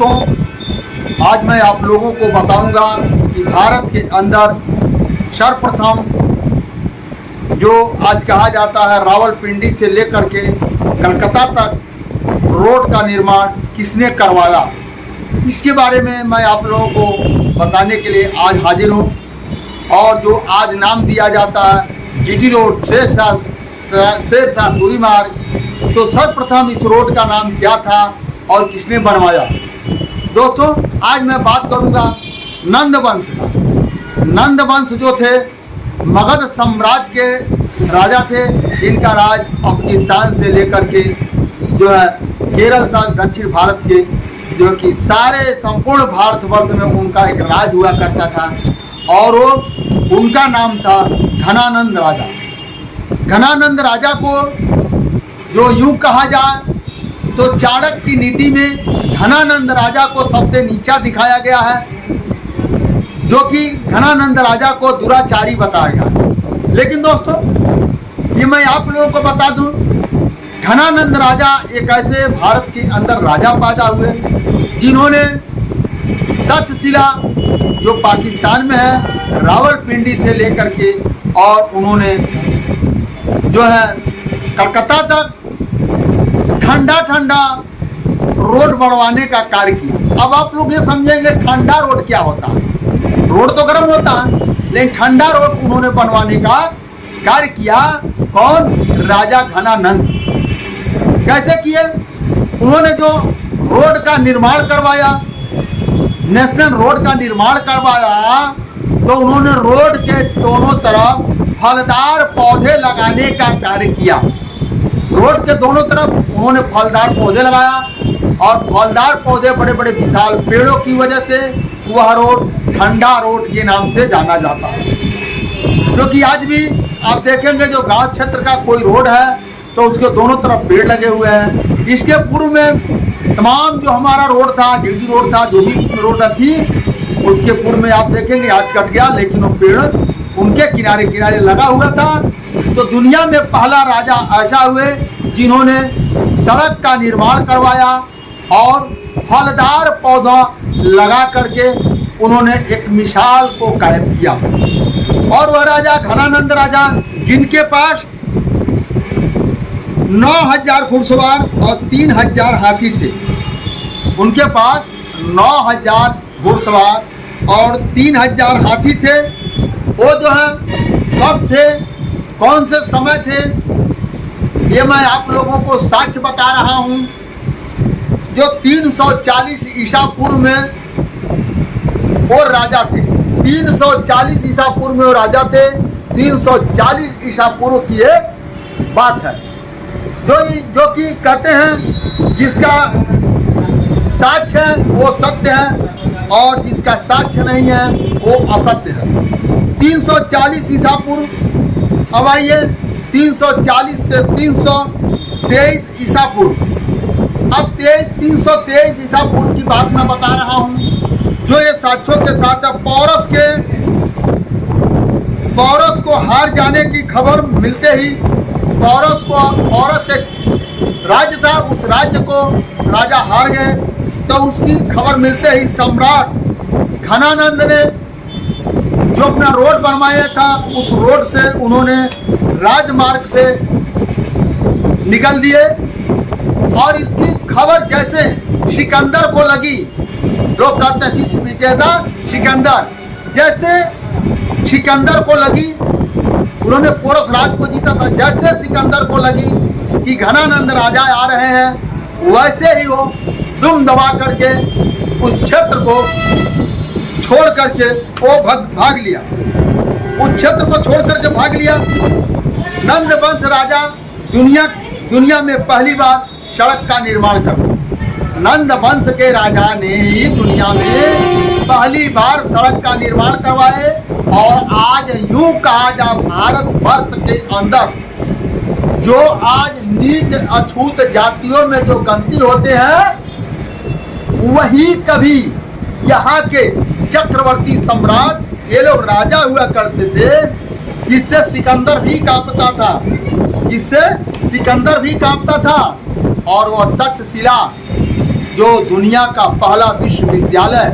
दोस्तों, आज मैं आप लोगों को बताऊंगा कि भारत के अंदर सर्वप्रथम जो आज कहा जाता है रावलपिंडी से लेकर के कलकत्ता तक रोड का निर्माण किसने करवाया, इसके बारे में मैं आप लोगों को बताने के लिए आज हाजिर हूँ। और जो आज नाम दिया जाता है जीटी रोड शेरशाह सूरी मार्ग, तो सर्वप्रथम इस रोड का नाम क्या था और किसने बनवाया। दोस्तों, आज मैं बात करूंगा नंद वंश का। नंद वंश जो थे मगध साम्राज्य के राजा थे, जिनका राज अफगानिस्तान से लेकर के जो है केरल तक दक्षिण भारत के जो कि सारे संपूर्ण भारतवर्ष में उनका एक राज हुआ करता था। और वो उनका नाम था घनानंद राजा। घनानंद राजा को जो यूं कहा जाए तो चाणक्य की नीति में घनानंद राजा को सबसे नीचा दिखाया गया है, जो कि घनानंद राजा को दुराचारी बताया गया। लेकिन दोस्तों, ये मैं आप लोगों को बता दूं, घनानंद राजा एक ऐसे भारत के अंदर राजा पैदा हुए जिन्होंने तक्षशिला जो पाकिस्तान में है, रावलपिंडी से लेकर के और उन्होंने जो है कलकत्ता तक ठंडा रोड बनवाने का कार्य किया। अब आप लोग ये समझेंगे ठंडा रोड क्या होता है। रोड तो गर्म होता है, लेकिन ठंडा रोड उन्होंने बनवाने का कार्य किया। कौन? राजा घनानंद। कैसे किए? उन्होंने जो रोड का निर्माण करवाया, नेशनल रोड का निर्माण करवाया, तो उन्होंने रोड के दोनों तरफ फलदार पौधे लगाने का कार्य किया। रोड के दोनों तरफ उन्होंने फलदार पौधे लगाया और फलदार पौधे बड़े बड़े विशाल पेड़ों की वजह से वह रोड ठंडा रोड के नाम से जाना जाता है। क्योंकि आज भी आप देखेंगे जो गांव क्षेत्र का कोई रोड है तो उसके दोनों तरफ पेड़ लगे हुए हैं। इसके पूर्व में तमाम जो हमारा रोड था, जीटी रोड था, जो भी रोड थी, उसके पूर्व में आप देखेंगे आज कट गया, लेकिन वो पेड़ उनके किनारे किनारे लगा हुआ था। तो दुनिया में पहला राजा ऐसा हुए जिन्होंने सड़क का निर्माण करवाया और फलदार पौधा लगा करके उन्होंने एक मिसाल को कायम किया। और वह राजा घनानंद राजा, जिनके पास 9000 घुड़सवार और 3000 हाथी थे। उनके पास 9000 घुड़सवार और 3000 हाथी थे। वो जो है कब थे, कौन से समय थे, ये मैं आप लोगों को साक्ष्य बता रहा हूँ। जो 340 ईसा पूर्व में वो राजा थे। 340 ईसा पूर्व में वो राजा थे। 340 ईसा पूर्व की एक बात है जो कि कहते हैं जिसका साक्ष्य है वो सत्य है और जिसका साक्ष्य नहीं है वो असत्य है। 340 ईसा पूर्व। अब आइए 340 से 323 ईसा पूर्व। अब 323 ईसा पूर्व की बात मैं बता रहा हूँ, जो ये साक्ष्यों के साथ पौरस को हार जाने की खबर मिलते ही पौरस एक राज्य था, उस राज्य को राजा हार गए। तो उसकी खबर मिलते ही सम्राट घनानंद ने जो अपना रोड बनवाया था, उस रोड से उन्होंने राजमार्ग से निकल दिए। और इसकी खबर जैसे सिकंदर को लगी, लोग कहते हैं विश्व विजेता सिकंदर, जैसे सिकंदर को लगी, उन्होंने पोरस राज को जीता था, जैसे सिकंदर को लगी कि घनानंद राजा आ रहे हैं, वैसे ही वो दुम दबा करके उस क्षेत्र को छोड़ करके वो भाग लिया। उस क्षेत्र को छोड़ करके भाग लिया। नंद वंश राजा दुनिया में पहली बार सड़क का निर्माण कर। नंद वंश के राजा ने ही दुनिया में पहली बार सड़क का निर्माण करवाए। और आज यूं कहा जा भारतवर्ष के अंदर जो आज नीच अछूत जातियों में जो गलती होते हैं, वही कभी यहाँ के चक्रवर्ती सम्राट ये लोग राजा हुआ करते थे। इससे सिकंदर भी कांपता था, इससे सिकंदर भी कांपता था। और वह तक्षशिला जो दुनिया का पहला विश्वविद्यालय,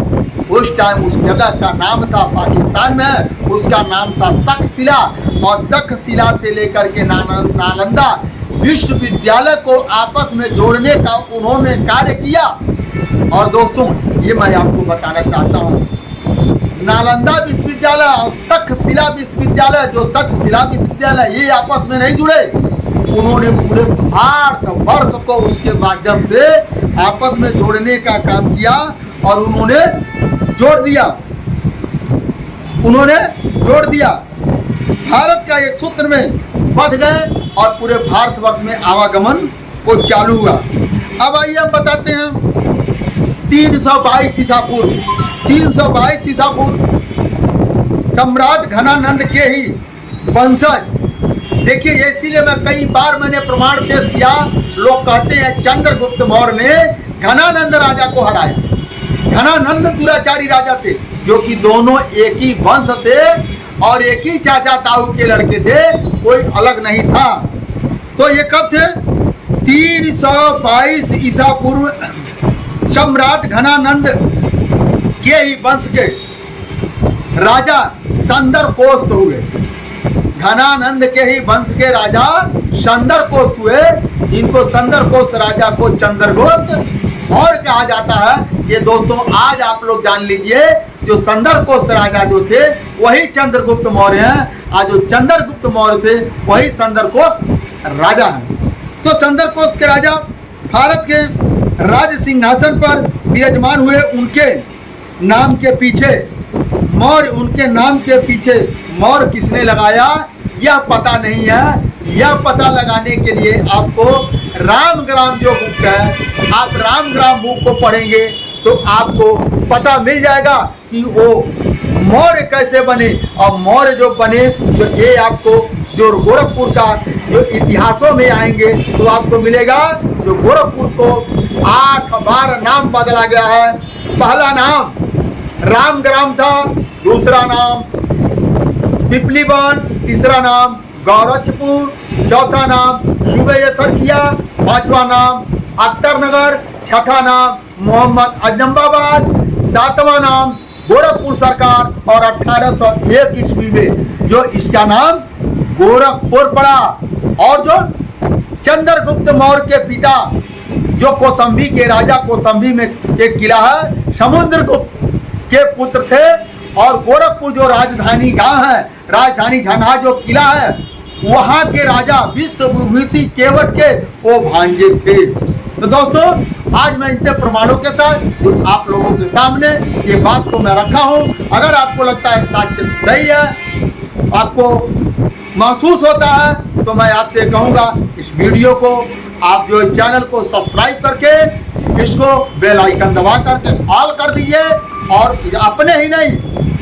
उस टाइम उस जगह का नाम था, पाकिस्तान में है, उसका नाम था तक्षशिला। और तक्षशिला से लेकर के नालंदा विश्वविद्यालय को आपस में जोड़ने का उन्होंने कार्य किया। और दोस्तों, ये मैं आपको बताना चाहता हूँ, नालंदा विश्वविद्यालय और तक्षशिला विश्वविद्यालय, जो तक्षशिला विश्वविद्यालय, ये आपस में नहीं जुड़े। उन्होंने पूरे भारतवर्ष को उसके माध्यम से आपस में जोड़ने का काम किया और उन्होंने जोड़ दिया। भारत का एक सूत्र में बंध गए और पूरे भारतवर्ष में आवागमन को चालू हुआ। अब आइए हम बताते हैं 322 ईसा पूर्व सम्राट घनानंद के ही वंशज, देखिए इसीलिए मैं कई बार मैंने प्रमाण पेश किया। लोग कहते हैं चंद्रगुप्त मौर्य ने घनानंद राजा को हराया। घनानंद दुराचारी राजा थे, जो कि दोनों एक ही वंश से और एक ही चाचा ताऊ के लड़के थे, कोई अलग नहीं था। तो ये कब थे? 322 ईसा पूर्व सम्राट घनानंद के ही वंश के राजा संदरकोष्ट हुए। घनानंद के ही वंश के राजा संदरकोष्ट हुए, जिनको संदरकोष्ट राजा को चंद्रगुप्त मौर्य कहा जाता है। ये दोस्तों आज आप लोग जान लीजिए, जो संदरकोष्ट राजा जो थे वही चंद्रगुप्त मौर्य हैं। आज जो चंद्रगुप्त मौर्य थे वही संदरकोष्ट राजा हैं। तो संदरकोष्ट के राजा भारत के राज सिंहासन पर विराजमान हुए। उनके नाम के पीछे मौर्य किसने लगाया, यह पता नहीं है। यह पता लगाने के लिए आपको रामग्राम जो बुक है, आप रामग्राम बुक को पढ़ेंगे तो आपको पता मिल जाएगा कि वो मौर्य कैसे बने। और मौर्य जो बने, तो ये आपको जो गोरखपुर का जो इतिहासों में आएंगे तो आपको मिलेगा, जो गोरखपुर को 8 बार नाम बदला गया है। पहला नाम रामग्राम था, दूसरा नाम पिपलीवन, तीसरा नाम गौरक्षपुर, चौथा नाम सूबे सरखिया, पांचवा नाम अख्तरनगर, छठा नाम मोहम्मद अजम्बाबाद, सातवां नाम गोरखपुर सरकार और 1801 ईस्वी में जो इसका नाम गोरखपुर पड़ा। और जो चंद्रगुप्त मौर्य के पिता जो कौसंबी के राजा कौसंबी में एक किला है, समुद्रगुप्त के पुत्र थे। और गोरखपुर जो राजधानी गांव है, राजधानी झंगा जो किला है, वहां के राजा विश्वविभूति केवट के वो भांजे थे। तो दोस्तों, आज मैं इतने प्रमाणों के साथ आप लोगों के सामने ये बात को मैं रखा हूं। अगर आपको लगता है साक्ष्य सही है, आपको महसूस होता है, तो मैं आपसे कहूंगा इस वीडियो को आप जो इस चैनल को सब्सक्राइब करके इसको बेल आइकन दबा करके ऑल कर दीजिए। और अपने ही नहीं,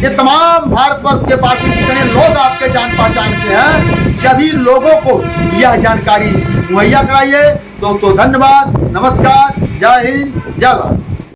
ये तमाम भारतवर्ष के बाकी जितने लोग आपके जान पहचान के हैं, सभी लोगों को यह जानकारी मुहैया कराइए। दोस्तों धन्यवाद, नमस्कार, जय हिंद, जय भारत।